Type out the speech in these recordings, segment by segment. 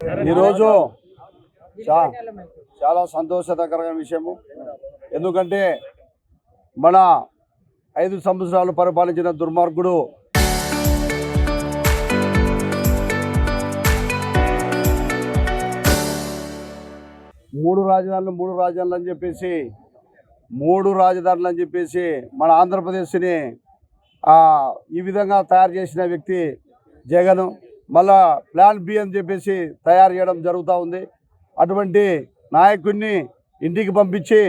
ఈరోజు చాలా సంతోషకరమైన విషయము. ఎందుకంటే మన 5 సంవత్సరాలు పరిపాలించిన దుర్మార్గుడు మూడు రాజధానులు అని చెప్పేసి మన ఆంధ్రప్రదేశ్ని ఈ విధంగా తయారు చేసిన వ్యక్తి జగన్. మళ్ళా ప్లాన్ బి అని చెప్పేసి తయారు చేయడం జరుగుతూ ఉంది. అటువంటి నాయకుడిని ఇంటికి పంపించి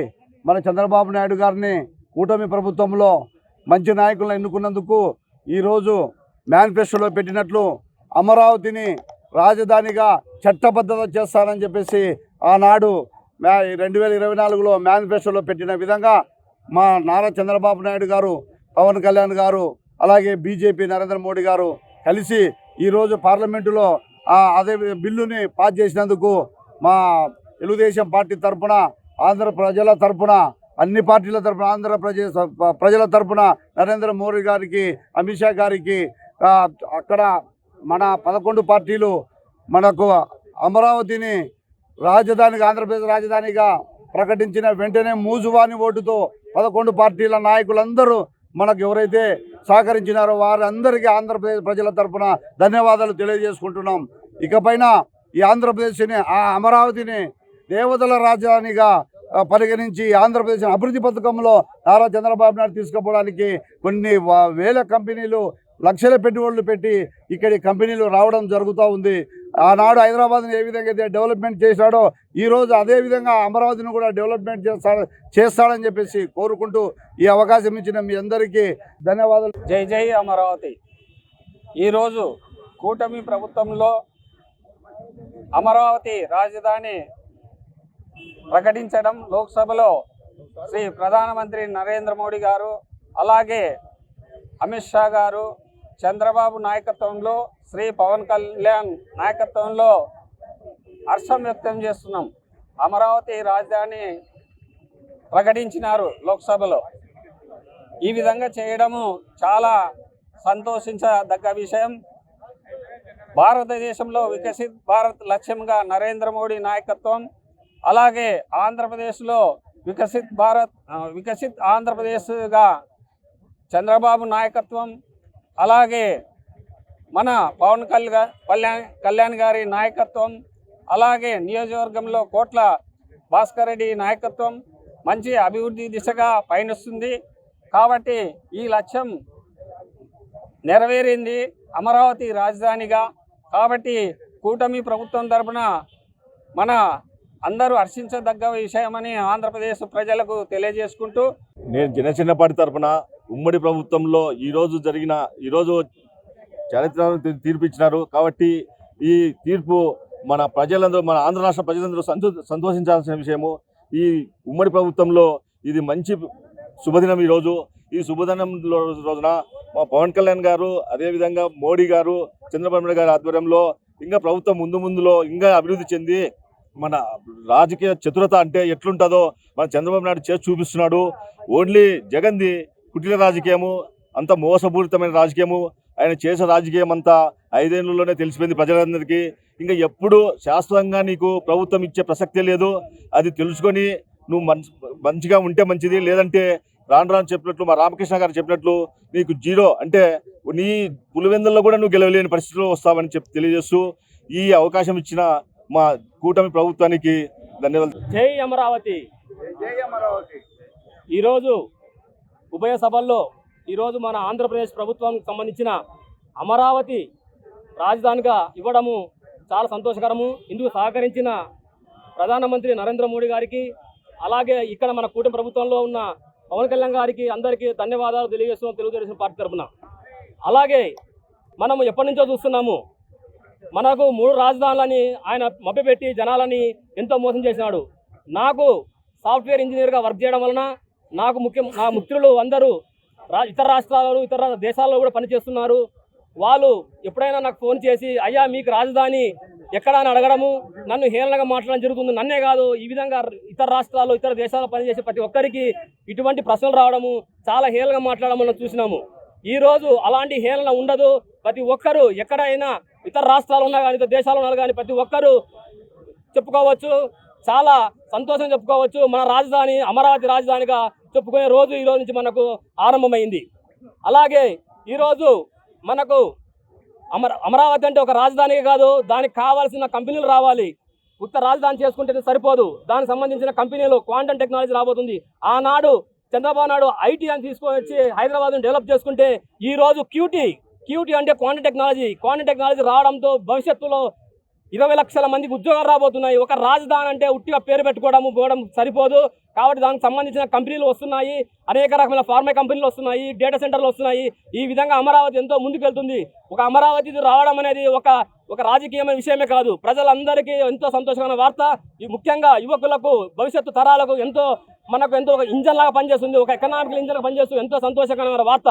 మన చంద్రబాబు నాయుడు గారిని కూటమి ప్రభుత్వంలో మంచి నాయకులను ఎన్నుకున్నందుకు ఈరోజు మేనిఫెస్టోలో పెట్టినట్లు అమరావతిని రాజధానిగా చట్టబద్ధత చేస్తానని చెప్పేసి ఆనాడు 2024లో మేనిఫెస్టోలో పెట్టిన విధంగా మా నారా చంద్రబాబు నాయుడు గారు, పవన్ కళ్యాణ్ గారు, అలాగే బీజేపీ నరేంద్ర మోడీ గారు కలిసి ఈరోజు పార్లమెంటులో అదే బిల్లుని పాస్ చేసినందుకు మా తెలుగుదేశం పార్టీ తరఫున, ఆంధ్ర ప్రజల తరఫున, అన్ని పార్టీల తరఫున, ప్రజల తరఫున నరేంద్ర మోడీ గారికి, అమిత్ షా గారికి, అక్కడ మన 11 పార్టీలు మనకు అమరావతిని రాజధానిగా, ఆంధ్రప్రదేశ్ రాజధానిగా ప్రకటించిన వెంటనే మూజువాని ఓటుతో 11 పార్టీల నాయకులందరూ మనకు ఎవరైతే సహకరించినారో వారందరికీ ఆంధ్రప్రదేశ్ ప్రజల తరఫున ధన్యవాదాలు తెలియజేసుకుంటున్నాం. ఇకపైన ఈ ఆంధ్రప్రదేశ్ని, అమరావతిని దేవతల రాజధానిగా పరిగణించి ఆంధ్రప్రదేశ్ అభివృద్ధి పథకంలో నారా చంద్రబాబు నాయుడు తీసుకుపోవడానికి కొన్ని వేల కంపెనీలు, లక్షల పెట్టుబడులు పెట్టి ఇక్కడి కంపెనీలు రావడం జరుగుతూ ఉంది. ఆనాడు హైదరాబాద్ని ఏ విధంగా అయితే డెవలప్మెంట్ చేశాడో ఈరోజు అదేవిధంగా అమరావతిని కూడా డెవలప్మెంట్ చేస్తాడని చెప్పేసి కోరుకుంటూ ఈ అవకాశం ఇచ్చిన మీ అందరికీ ధన్యవాదాలు. జై జై అమరావతి. ఈరోజు కూటమి ప్రభుత్వంలో అమరావతి రాజధాని ప్రకటించడం, లోక్సభలో శ్రీ ప్రధానమంత్రి నరేంద్ర మోడీ గారు, అలాగే అమిత్ షా గారు, చంద్రబాబు నాయకత్వంలో, శ్రీ పవన్ కళ్యాణ్ నాయకత్వంలో హర్షం వ్యక్తం చేస్తున్నాం. అమరావతి రాజధాని ప్రకటించినారు లోక్సభలో. ఈ విధంగా చేయడము చాలా సంతోషించదగ్గ విషయం. భారతదేశంలో వికసిత్ భారత్ లక్ష్యంగా నరేంద్ర మోడీ నాయకత్వం, అలాగే ఆంధ్రప్రదేశ్లో వికసిత్ ఆంధ్రప్రదేశ్గా చంద్రబాబు నాయకత్వం, అలాగే మన పవన్ కళ్యాణ్ గారి నాయకత్వం, అలాగే నియోజకవర్గంలో కోట్ల భాస్కర్ రెడ్డి నాయకత్వం మంచి అభివృద్ధి దిశగా పయనిస్తుంది. కాబట్టి ఈ లక్ష్యం నెరవేరింది అమరావతి రాజధానిగా. కాబట్టి కూటమి ప్రభుత్వం తరఫున మన అందరూ హర్షించదగ్గ విషయమని ఆంధ్రప్రదేశ్ ప్రజలకు తెలియజేసుకుంటూ, నేను జనసేన పార్టీ తరఫున ఉమ్మడి ప్రభుత్వంలో ఈరోజు చరిత్రను తీర్పిచ్చినారు. కాబట్టి ఈ తీర్పు మన ఆంధ్ర రాష్ట్ర ప్రజలందరూ సంతోషించాల్సిన విషయము. ఈ ఉమ్మడి ప్రభుత్వంలో ఇది మంచి శుభదినం. ఈ శుభదినం రోజున మా పవన్ కళ్యాణ్ గారు, అదేవిధంగా మోడీ గారు, చంద్రబాబు నాయుడు గారి ఆధ్వర్యంలో ఇంకా ప్రభుత్వం ముందులో ఇంకా అభివృద్ధి చెంది మన రాజకీయ చతురత అంటే ఎట్లుంటుందో మన చంద్రబాబు నాయుడు చేసి చూపిస్తున్నాడు. ఓన్లీ జగన్ది కుటిల రాజకీయము, అంత మోసపూరితమైన రాజకీయము. ఆయన చేసే రాజకీయం అంతా 5 ఏళ్లలోనే తెలిసిపోయింది ప్రజలందరికీ. ఇంకా ఎప్పుడు శాశ్వతంగా నీకు ప్రభుత్వం ఇచ్చే ప్రసక్తే లేదు. అది తెలుసుకొని నువ్వు మంచిగా ఉంటే మంచిది, లేదంటే రాను చెప్పినట్లు మా రామకృష్ణ గారు చెప్పినట్లు నీకు జీరో, అంటే నీ పులివెందుల్లో కూడా నువ్వు గెలవలేని పరిస్థితిలో వస్తావని తెలియజేస్తూ ఈ అవకాశం ఇచ్చిన మా కూటమి ప్రభుత్వానికి ధన్యవాదాలు. జై అమరావతి. ఈరోజు ఉభయ సభల్లో ఈరోజు మన ఆంధ్రప్రదేశ్ ప్రభుత్వానికి సంబంధించిన అమరావతి రాజధానిగా ఇవ్వడము చాలా సంతోషకరము. ఇందుకు సహకరించిన ప్రధానమంత్రి నరేంద్ర మోడీ గారికి, అలాగే ఇక్కడ మన కూటమి ప్రభుత్వంలో ఉన్న పవన్ కళ్యాణ్ గారికి అందరికీ ధన్యవాదాలు తెలియజేస్తున్నాం తెలుగుదేశం పార్టీ తరఫున. అలాగే మనము ఎప్పటి నుంచో చూస్తున్నాము, మనకు 3 రాజధానులని ఆయన మభ్యపెట్టి జనాలని ఎంతో మోసం చేసినాడు. నాకు సాఫ్ట్వేర్ ఇంజనీర్గా వర్క్ చేయడం వలన నా మిత్రులు అందరూ ఇతర రాష్ట్రాలలో, ఇతర దేశాల్లో కూడా పనిచేస్తున్నారు. వాళ్ళు ఎప్పుడైనా నాకు ఫోన్ చేసి అయ్యా మీకు రాజధాని ఎక్కడా అని అడగడము, నన్ను హేళనగా మాట్లాడడం జరుగుతుంది. నన్నే కాదు, ఈ విధంగా ఇతర రాష్ట్రాల్లో, ఇతర దేశాల్లో పనిచేసే ప్రతి ఒక్కరికి ఇటువంటి ప్రశ్నలు రావడము, చాలా హేళనగా మాట్లాడడం మనం చూసినాము. ఈరోజు అలాంటి హేళన ఉండదు. ప్రతి ఒక్కరూ ఎక్కడైనా ఇతర రాష్ట్రాలు ఉన్నా కానీ ఇతర దేశాలు ఉన్నా కానీ ప్రతి ఒక్కరూ చెప్పుకోవచ్చు, చాలా సంతోషం చెప్పుకోవచ్చు. మన రాజధాని అమరావతి రాజధానిగా చెప్పుకునే రోజు ఈ రోజు నుంచి మనకు ఆరంభమైంది. అలాగే ఈరోజు మనకు అమరావతి అంటే ఒక రాజధానికి కాదు, దానికి కావాల్సిన కంపెనీలు రావాలి. ఉత్తర రాజధాని చేసుకుంటే సరిపోదు, దానికి సంబంధించిన కంపెనీలు క్వాంటమ్ టెక్నాలజీ రాబోతుంది. ఆనాడు చంద్రబాబు నాయుడు ఐటీ అని తీసుకొని వచ్చి హైదరాబాద్ను డెవలప్ చేసుకుంటే ఈరోజు క్యూటీ అంటే క్వాంటమ్ టెక్నాలజీ రావడంతో భవిష్యత్తులో 20 లక్షల మందికి ఉద్యోగాలు రాబోతున్నాయి. ఒక రాజధాని అంటే ఉట్టిగా పేరు పోవడం సరిపోదు. కాబట్టి దానికి సంబంధించిన కంపెనీలు వస్తున్నాయి, అనేక రకమైన ఫార్మా కంపెనీలు వస్తున్నాయి, డేటా సెంటర్లు వస్తున్నాయి. ఈ విధంగా అమరావతి ఎంతో ముందుకు వెళ్తుంది. ఒక అమరావతి రావడం అనేది ఒక రాజకీయమైన విషయమే కాదు, ప్రజలందరికీ ఎంతో సంతోషకరమైన వార్త. ముఖ్యంగా యువకులకు, భవిష్యత్తు తరాలకు మనకు ఎంతో ఒక ఇంజన్ లాగా పనిచేస్తుంది, ఒక ఎకనామికల్ ఇంజన్ పనిచేస్తూ ఎంతో సంతోషకరమైన వార్త.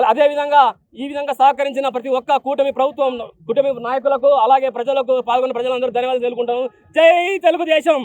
అదేవిధంగా ఈ విధంగా సహకరించిన ప్రతి ఒక్క కూటమి నాయకులకు, అలాగే ప్రజలకు, పాల్గొన్న ప్రజలందరూ ధన్యవాదాలు తెలుపుకుంటాను. జై తెలుగుదేశం.